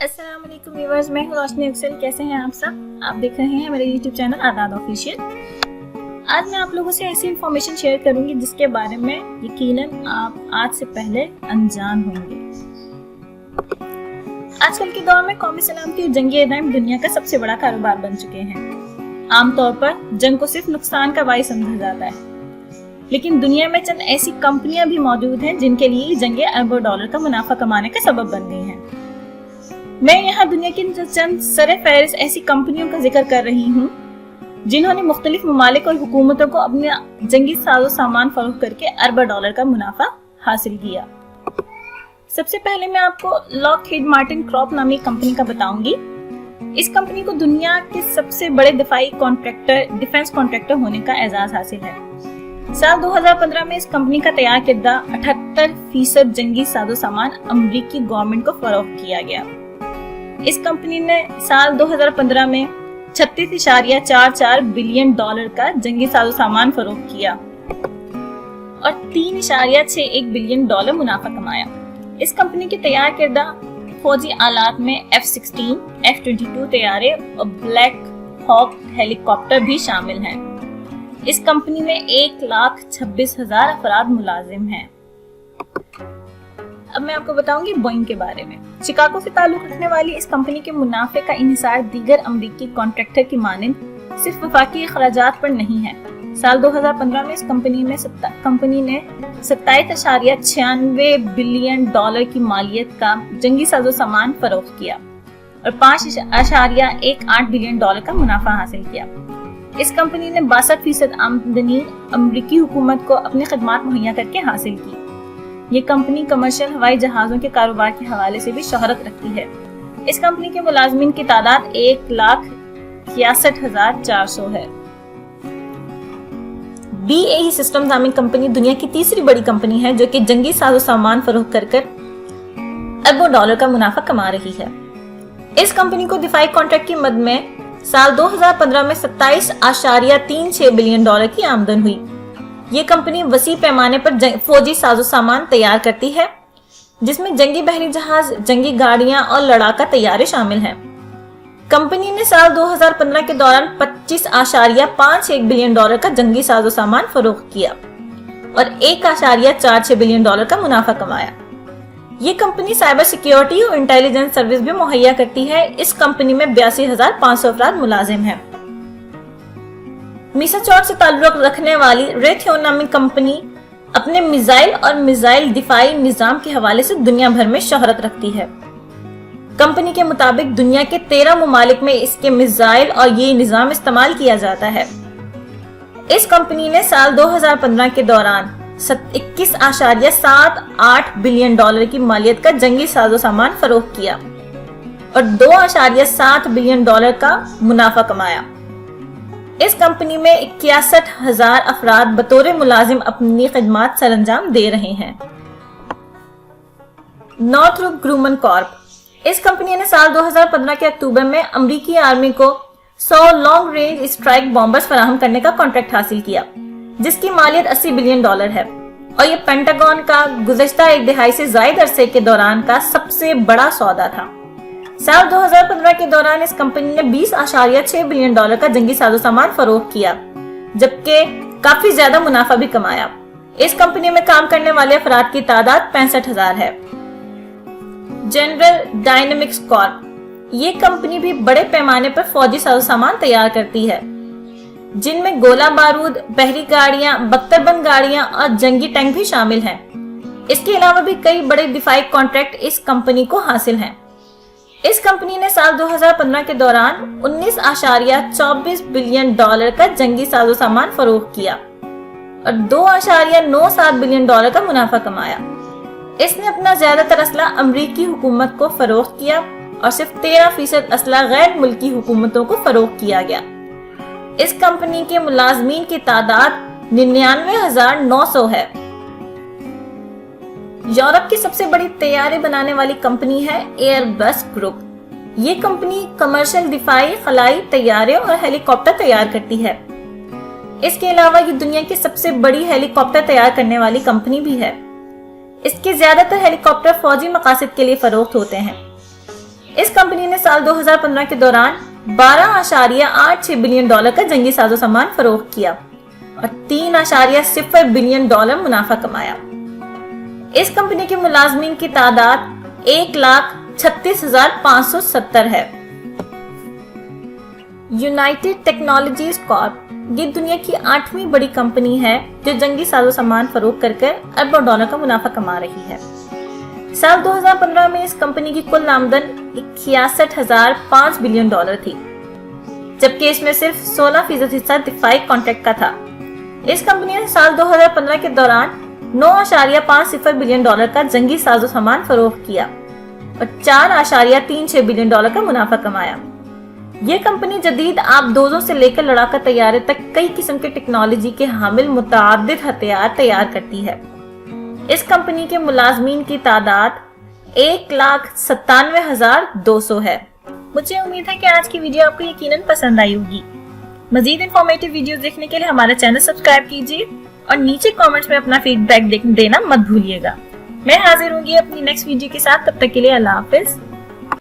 अस्सलाम वालेकुम व्यूअर्स, मैं हूं रोशनी अक्सर। कैसे हैं आप सब? आप देख रहे हैं मेरे YouTube चैनल आदाद ऑफिशियल। आज मैं आप लोगों से ऐसी इन्फॉर्मेशन शेयर करूंगी जिसके बारे में यकीनन आप आज से पहले अनजान होंगे। आजकल के दौर में कौमी सलामती और जंगी एजेंट दुनिया का सबसे बड़ा कारोबार बन चुके हैं। आमतौर पर जंग को सिर्फ नुकसान का बाइस समझा जाता है, लेकिन दुनिया में चंद ऐसी कंपनियां भी मौजूद हैं जिनके लिए जंगें अरबों डॉलर का मुनाफा कमाने का सबब बन गई हैं। मैं यहाँ दुनिया की चंद सर-ए-फहरिस्त ऐसी कंपनियों का जिक्र कर रही हूँ जिन्होंने मुख्तलिफ ममालिक और हुकूमतों को अपने जंगी साजो सामान फरोख्त करके अरबों डॉलर का मुनाफा हासिल किया। सबसे पहले मैं आपको लॉकहीड मार्टिन क्रॉप नामी कंपनी का बताऊंगी। इस कंपनी को दुनिया के सबसे बड़े डिफेंस कॉन्ट्रैक्टर होने का एजाज हासिल है। साल 2015 में इस कंपनी का तैयार किया 78% जंगी साजो सामान अमेरिकी गवर्नमेंट को फरोख्त किया गया। इस कंपनी ने साल 2015 में 36.44 बिलियन डॉलर का जंगी साजो सामान फरोख्त किया और 3.61 बिलियन डॉलर मुनाफा कमाया। इस कंपनी के तैयार किया फौजी आलात में F-16, F-22 तैयारे और ब्लैक हॉक हेलीकॉप्टर भी शामिल हैं। इस कंपनी में 1,26,000 अफराद मुलाजिम हैं। अब मैं आपको बताऊंगी बोइंग के बारे में। शिकागो से ताल्लुक रखने वाली इस कंपनी के मुनाफे का इन्हिसार दीगर अमेरिकी कॉन्ट्रैक्टर की मानिंद सिर्फ वफाकी अखराजात पर नहीं है। साल 2015 में इस कंपनी ने 27.96 बिलियन डॉलर की मालियत का जंगी साजो सामान फरोख्त किया और 5.18 बिलियन डॉलर का मुनाफा हासिल किया। इस कंपनी ने 62% आमदनी अमेरिकी हुकूमत को अपनी खदमात मुहैया करके हासिल की। ये कंपनी कमर्शियल हवाई जहाजों के कारोबार के हवाले से भी शोहरत रखती है। इस कंपनी के मुलाजमीन की तादाद 1,61,400 है। BAE सिस्टम्स नामी कंपनी दुनिया की तीसरी बड़ी कंपनी है जो कि जंगी साजो सामान फरोख्त कर अरबों डॉलर का मुनाफा कमा रही है। इस कंपनी को दिफाई कॉन्ट्रैक्ट की मद में साल 2015 में 27.36 बिलियन डॉलर की आमदन हुई। ये कंपनी वसी पैमाने पर फौजी साजो सामान तैयार करती है, जिसमें जंगी बहरी जहाज, जंगी गाड़ियां और लड़ाका तैयारे शामिल हैं। कंपनी ने साल 2015 के दौरान 25.51 बिलियन डॉलर का जंगी साजो सामान फरोख्त किया और 1.46 बिलियन डॉलर का मुनाफा कमाया। ये कंपनी साइबर सिक्योरिटी और इंटेलिजेंस सर्विस भी मुहैया करती है। इस कंपनी में 82,500 अफराद मुलाजिम हैं। मैसाचुसेट्स से ताल्लुक रखने वाली रेथियोन नामी कंपनी अपने मिसाइल और मिसाइल दिफाई निजाम के हवाले से दुनिया भर में शोहरत रखती है। कंपनी के मुताबिक दुनिया के 13 ममालिक में इसके मिसाइल और ये निजाम इस्तेमाल किया जाता है। इस कंपनी ने साल 2015 के दौरान 21.78 बिलियन डॉलर की मालियत का जंगी साजो सामान फरोख्त किया और 2.7 बिलियन डॉलर का मुनाफा कमाया। इस कंपनी में 61,000 अफराद बतौर मुलाजिम अपनी खिदमत सरअंजाम दे रहे हैं। नॉर्थरोप ग्रूमन कॉर्प, इस कंपनी ने साल 2015 के अक्टूबर में अमेरिकी आर्मी को 100 लॉन्ग रेंज स्ट्राइक बॉम्बर्स फराहम करने का कॉन्ट्रैक्ट हासिल किया, जिसकी मालियत 80 बिलियन डॉलर है और ये पेंटागन का गुज़श्ता एक दहाई से ज़ायद अरसे के दौरान का सबसे बड़ा सौदा था। साल 2015 के दौरान इस कंपनी ने 20.6 बिलियन डॉलर का जंगी साजो सामान फरोख्त किया, जबकि काफी ज्यादा मुनाफा भी कमाया। इस कंपनी में काम करने वाले अफराद की तादाद 65,000 है। जनरल डायनेमिक्स कॉर्प, ये कंपनी भी बड़े पैमाने पर फौजी साजो सामान तैयार करती है, जिनमें गोला बारूद, बहरी गाड़ियां, बख्तरबंद गाड़ियां और जंगी टैंक भी शामिल हैं। इसके अलावा भी कई बड़े दिफाई कॉन्ट्रैक्ट इस कंपनी को हासिल हैं। इस कंपनी ने साल 2015 के दौरान 19.24 बिलियन डॉलर का जंगी साजो सामान फरोख्त किया और 2.97 बिलियन डॉलर का मुनाफा कमाया। इसने अपना ज्यादातर असला अमेरिकी हुकूमत को फरोख्त किया और सिर्फ 13% असला गैर मुल्की हुकूमतों को फरोख्त किया गया। इस कंपनी के मुलाजमीन की तादाद 99,900 है। यूरोप की सबसे बड़ी तैयारे बनाने वाली कंपनी है एयरबस ग्रुप। ये कंपनी कमर्शियल दिफाई, खलाई तैयारे और हेलीकॉप्टर तैयार करती है। इसके अलावा ये दुनिया की सबसे बड़ी हेलीकॉप्टर तैयार करने वाली कंपनी भी है। इसके ज्यादातर हेलीकॉप्टर फौजी मकासद के लिए फरोख्त होते हैं। इस कंपनी ने साल 2015 के दौरान 12.86 बिलियन डॉलर का जंगी साजो सामान फरोख्त किया और 3.0 बिलियन डॉलर मुनाफा कमाया। इस कंपनी के मुलाजमीन की तादाद 1,36,570 है। यूनाइटेड टेक्नोलॉजीज कॉर्प ये दुनिया की 8वीं बड़ी कंपनी है जो जंगी साजो सामान फरोख्त कर अरबों डॉलर का मुनाफा कमा रही है। साल 2015 में इस कंपनी की कुल आमदन 61,005 बिलियन डॉलर थी, जबकि इसमें सिर्फ 16% हिस्सा दिफाई कॉन्ट्रैक्ट का था। इस कंपनी ने साल 2015 के दौरान 9.50 बिलियन डॉलर का जंगी साजो सामान फरोख्त किया और 4.36 बिलियन डॉलर का मुनाफा कमाया। ये कंपनी जदीद आबदोजों से लेकर लड़ाका तैयारे तक कई किस्म के टेक्नोलॉजी के हामिल मुतअद्दिद हथियार तैयार करती है। इस कंपनी के मुलाजमीन की तादाद 1,97,200 है। मुझे उम्मीद है कि आज की वीडियो आपको यकीनन पसंद आई होगी। मजीद इंफॉर्मेटिव वीडियोस देखने के लिए हमारा चैनल सब्सक्राइब कीजिए और नीचे कमेंट्स में अपना फीडबैक देना मत भूलिएगा। मैं हाजिर होंगी अपनी नेक्स्ट वीडियो के साथ, तब तक के लिए अल्लाह हाफिज।